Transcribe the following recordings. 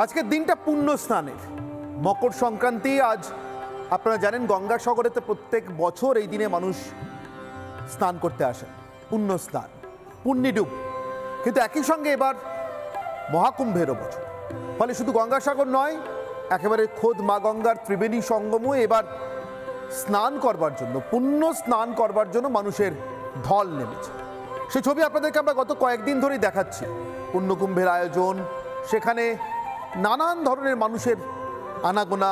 আজকের দিনটা পুণ্য স্নানের, মকর সংক্রান্তি। আজ আপনারা জানেন গঙ্গাসাগরেতে প্রত্যেক বছর এই দিনে মানুষ স্নান করতে আসেন, পুণ্য স্নান, পুণ্যডুব। কিন্তু একই সঙ্গে এবার মহাকুম্ভেরও বছর, ফলে শুধু গঙ্গাসাগর নয়, একেবারে খোদ মা গঙ্গার ত্রিবেণী সঙ্গমও এবার স্নান করবার জন্য, পুণ্য স্নান করবার জন্য মানুষের ঢল নেমেছে। সেই ছবি আপনাদেরকে আমরা গত কয়েকদিন ধরেই দেখাচ্ছি। পুণ্যকুম্ভের আয়োজন, সেখানে নানান ধরনের মানুষের আনাগোনা,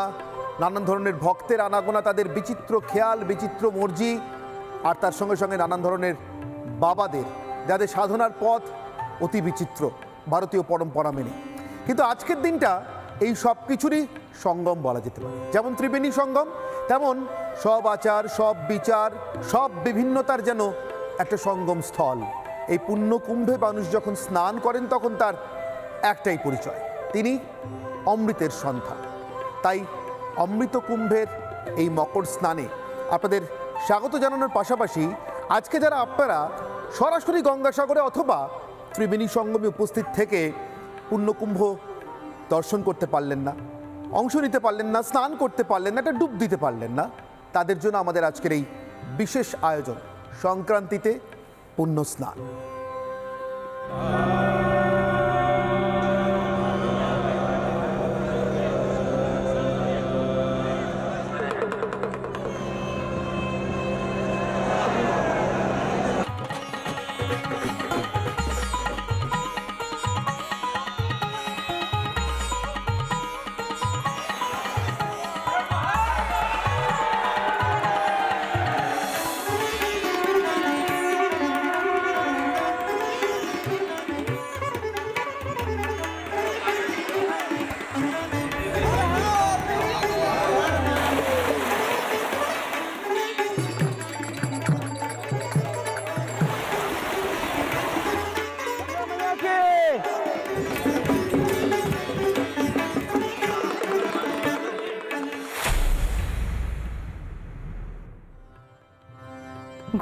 নানান ধরনের ভক্তের আনাগোনা, তাদের বিচিত্র খেয়াল, বিচিত্র মর্জি, আর তার সঙ্গে সঙ্গে নানান ধরনের বাবাদের, যাদের সাধনার পথ অতি বিচিত্র ভারতীয় পরম্পরা মেনে। কিন্তু আজকের দিনটা এই সব কিছুরই সঙ্গম বলা যেতে পারে। যেমন ত্রিবেণী সঙ্গম, তেমন সব আচার, সব বিচার, সব বিভিন্নতার যেন একটা সঙ্গম স্থল। এই পুণ্যকুম্ভে মানুষ যখন স্নান করেন তখন তার একটাই পরিচয়, তিনি অমৃতের সন্তান। তাই অমৃত কুম্ভের এই মকর স্নানে আপনাদের স্বাগত জানানোর পাশাপাশি আজকে যারা আপনারা সরাসরি গঙ্গাসাগরে অথবা ত্রিবেণী সঙ্গমে উপস্থিত থেকে পুণ্যকুম্ভ দর্শন করতে পারলেন না, অংশ নিতে পারলেন না, স্নান করতে পারলেন না, একটা ডুব দিতে পারলেন না, তাদের জন্য আমাদের আজকের এই বিশেষ আয়োজন, সংক্রান্তিতে পুণ্য স্নান।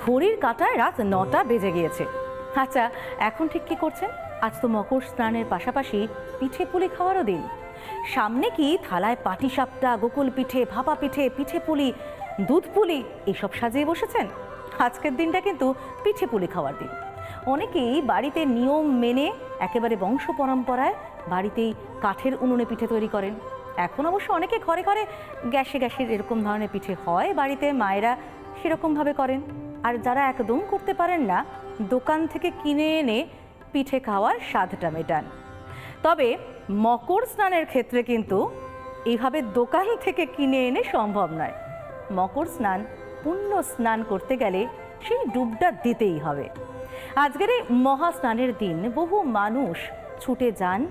ঘড়ির কাঁটায় রাত 9টা বেজে গিয়েছে। আচ্ছা, এখন ঠিক কি করছেন? আজ তো মকর স্নানের পাশাপাশি পিঠে পুলি খাওয়ারও দিন। সামনে কি থালায় পাটিসাপটা, গোকুল পিঠে, ভাপা পিঠে, পিঠে পুলি, দুধ পুলি এসব সাজিয়ে বসেছেন? আজকের দিনটা কিন্তু পিঠে পুলি খাওয়ার দিন। অনেকেই বাড়িতে নিয়ম মেনে একেবারে বংশ পরম্পরায় বাড়িতেই কাঠের উনুনে পিঠে তৈরি করেন। এখন অবশ্য অনেকে ঘরে ঘরে গ্যাসের এরকম ধরনের পিঠে হয়, বাড়িতে মায়েরা সেরকমভাবে করেন। আর যারা একদম করতে পারেন না, দোকান থেকে কিনে এনে পিঠে খাওয়ার স্বাদটা মেটান। তবে মকর স্নানের ক্ষেত্রে কিন্তু এইভাবে দোকান থেকে কিনে এনে সম্ভব নয়। মকর স্নান, পুণ্য স্নান করতে গেলে সেই ডুবটা দিতেই হবে। আজকের এই মহাস্নানের দিন বহু মানুষ ছুটে যান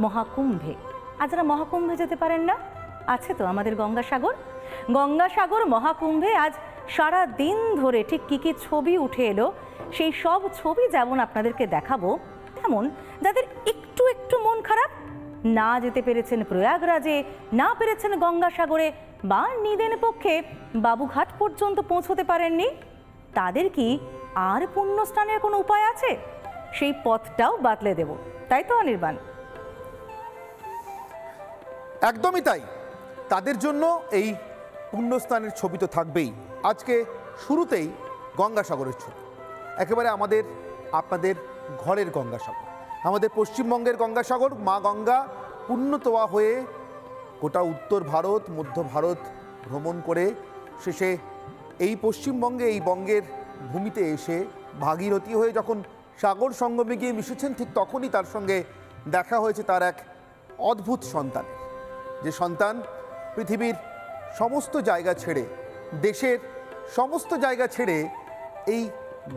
মহাকুম্ভে। আর যারা মহাকুম্ভে যেতে পারেন না, আছে তো আমাদের গঙ্গাসাগর মহাকুম্ভে আজ সারা দিন ধরে ঠিক কী কী ছবি উঠে এলো, সেই সব ছবি যেমন আপনাদেরকে দেখাবো, তেমন যাদের একটু একটু মন খারাপ, না যেতে পেরেছেন প্রয়াগরাজে, না পেরেছেন গঙ্গাসাগরে, বা নিদেন পক্ষে বাবুঘাট পর্যন্ত পৌঁছতে পারেননি, তাদের কি আর পুণ্য স্নানের কোনো উপায় আছে? সেই পথটাও বাতলে দেব, তাই তো অনির্বাণ? একদমই তাই। তাদের জন্য এই পুণ্যস্নানের ছবি তো থাকবেই। আজকে শুরুতেই গঙ্গাসাগরের ছবি, একেবারে আমাদের আপনাদের ঘরের গঙ্গাসাগর, আমাদের পশ্চিমবঙ্গের গঙ্গাসাগর। মা গঙ্গা পুণ্যতোয়া হয়ে গোটা উত্তর ভারত, মধ্য ভারত ভ্রমণ করে শেষে এই পশ্চিমবঙ্গে, এই বঙ্গের ভূমিতে এসে ভাগীরথী হয়ে যখন সাগর সঙ্গমে গিয়ে মিশেছেন, ঠিক তখনই তার সঙ্গে দেখা হয়েছে তার এক অদ্ভুত সন্তান, যে সন্তান পৃথিবীর সমস্ত জায়গা ছেড়ে, দেশের সমস্ত জায়গা ছেড়ে এই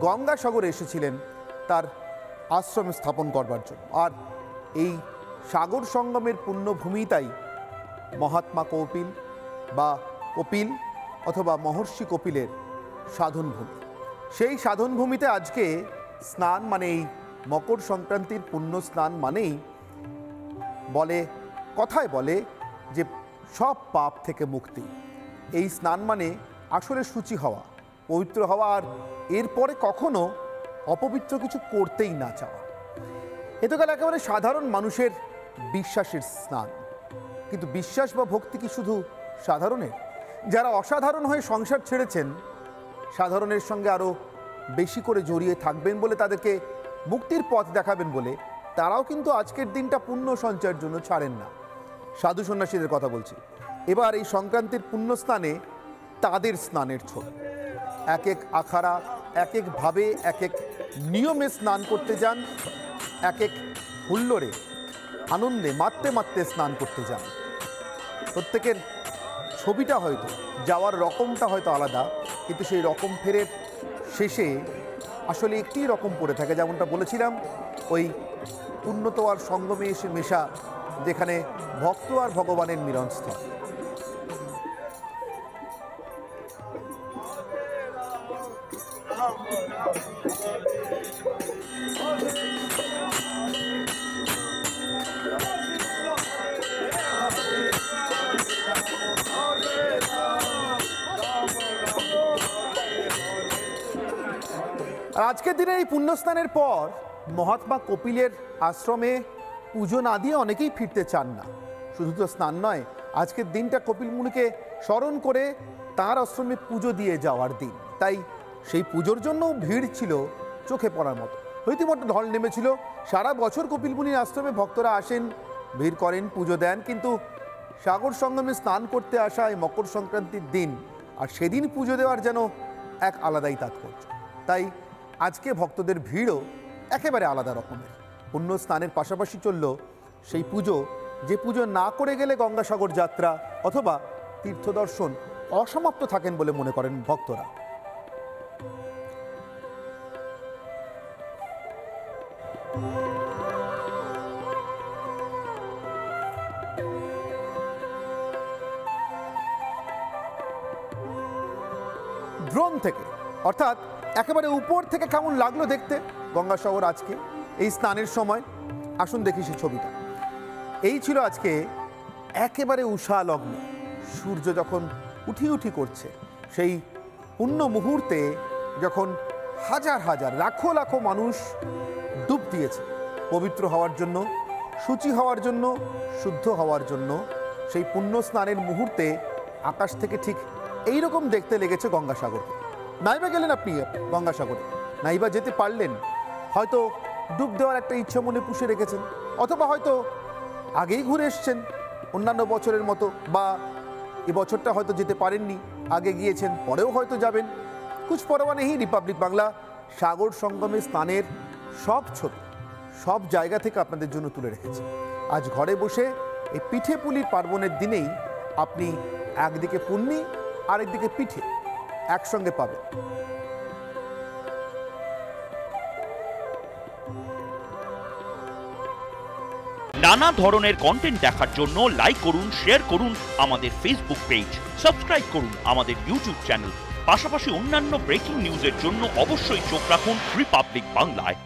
গঙ্গাসাগরে এসেছিলেন তার আশ্রম স্থাপন করবার জন্য। আর এই সাগর সঙ্গমের পুণ্যভূমি তাই মহাত্মা কপিল বা কপিল অথবা মহর্ষি কপিলের সাধনভূমি। সেই সাধনভূমিতে আজকে স্নান মানে, এই মকর সংক্রান্তির পুণ্য স্নান মানেই কথায় বলে যে সব পাপ থেকে মুক্তি। এই স্নান মানে আসলে শুচি হওয়া, পবিত্র হওয়া, আর এরপরে কখনো অপবিত্র কিছু করতেই না চাওয়া। এ তো গেল একেবারে সাধারণ মানুষের বিশ্বাসের স্নান। কিন্তু বিশ্বাস বা ভক্তি কি শুধু সাধারণের? যারা অসাধারণ হয়ে সংসার ছেড়েছেন, সাধারণের সঙ্গে আরও বেশি করে জড়িয়ে থাকবেন বলে, তাদেরকে মুক্তির পথ দেখাবেন বলে, তারাও কিন্তু আজকের দিনটা পুণ্য সঞ্চয়ের জন্য ছাড়েন না। সাধু সন্ন্যাসীদের কথা বলছি। এবার এই সংক্রান্তির পুণ্য স্নানে তাদের স্নানের ছবি। এক এক আখাড়া এক একভাবে এক এক নিয়মে স্নান করতে যান, এক এক হুল্লোড়ে আনন্দে মারতে মারতে স্নান করতে যান। প্রত্যেকের ছবিটা হয়তো, যাওয়ার রকমটা হয়তো আলাদা, কিন্তু সেই রকম ফেরের শেষে আসলে একটি রকম পড়ে থাকে। যেমনটা বলেছিলাম, ওই উন্নত আর সঙ্গমে এসে মেশা, যেখানে ভক্ত আর ভগবানের মিলনস্থল। আর আজকের দিনে এই পুণ্যস্নানের পর মহাত্মা কপিলের আশ্রমে পুজো না দিয়ে অনেকেই ফিরতে চান না। শুধু তো স্নান নয়, আজকের দিনটা কপিল মুনিকে স্মরণ করে তার আশ্রমে পুজো দিয়ে যাওয়ার দিন। তাই সেই পুজোর জন্যও ভিড় ছিল চোখে পড়ার মতো, রীতিমতো ঢল নেমেছিল। সারা বছর কপিল মুনির আশ্রমে ভক্তরা আসেন, ভিড় করেন, পুজো দেন, কিন্তু সাগর সঙ্গমে স্নান করতে আসা এই মকর সংক্রান্তির দিন আর সেদিন পুজো দেওয়ার যেন এক আলাদাই তাৎপর্য। তাই আজকে ভক্তদের ভিড়ও একেবারে আলাদা রকমের। পুণ্য স্নানের পাশাপাশি চলল সেই পুজো, যে পুজো না করে গেলে গঙ্গাসাগর যাত্রা অথবা তীর্থদর্শন অসমাপ্ত থাকেন বলে মনে করেন ভক্তরা। ড্রোন থেকে, অর্থাৎ একেবারে উপর থেকে কেমন লাগলো দেখতে গঙ্গাসাগর আজকে এই স্নানের সময়? আসুন দেখি সেই ছবিটা। এই ছিল আজকে একেবারে উষা লগ্ন, সূর্য যখন উঠি উঠি করছে, সেই পুণ্য মুহূর্তে যখন হাজার হাজার লাখো লাখো মানুষ ডুব দিয়েছে পবিত্র হওয়ার জন্য, শুচি হওয়ার জন্য, শুদ্ধ হওয়ার জন্য। সেই পুণ্য স্নানের মুহূর্তে আকাশ থেকে ঠিক এইরকম দেখতে লেগেছে গঙ্গাসাগরকে। নাইবা গেলেন আপনি গঙ্গাসাগরে, নাইবা যেতে পারলেন, হয়তো ডুব দেওয়ার একটা ইচ্ছা মনে পুষে রেখেছেন, অথবা হয়তো আগেই ঘুরে এসছেন অন্যান্য বছরের মতো, বা এবছরটা হয়তো যেতে পারেননি, আগে গিয়েছেন, পরেও হয়তো যাবেন। কুছ পরোয়া নেই, রিপাবলিক বাংলা সাগর সঙ্গমে স্নানের সব ছবি সব জায়গা থেকে আপনাদের জন্য তুলে রেখেছে। আজ ঘরে বসে এই পিঠে পুলির পার্বণের দিনেই আপনি একদিকে পুণ্যি আর একদিকে পিঠে একসঙ্গে পাবেন। নানা ধরনের কন্টেন্ট দেখার জন্য লাইক করুন, শেয়ার করুন আমাদের ফেসবুক পেজ, সাবস্ক্রাইব করুন আমাদের ইউটিউব চ্যানেল। পাশাপাশি অন্যান্য ব্রেকিং নিউজের জন্য অবশ্যই চোখ রাখুন রিপাবলিক বাংলায়।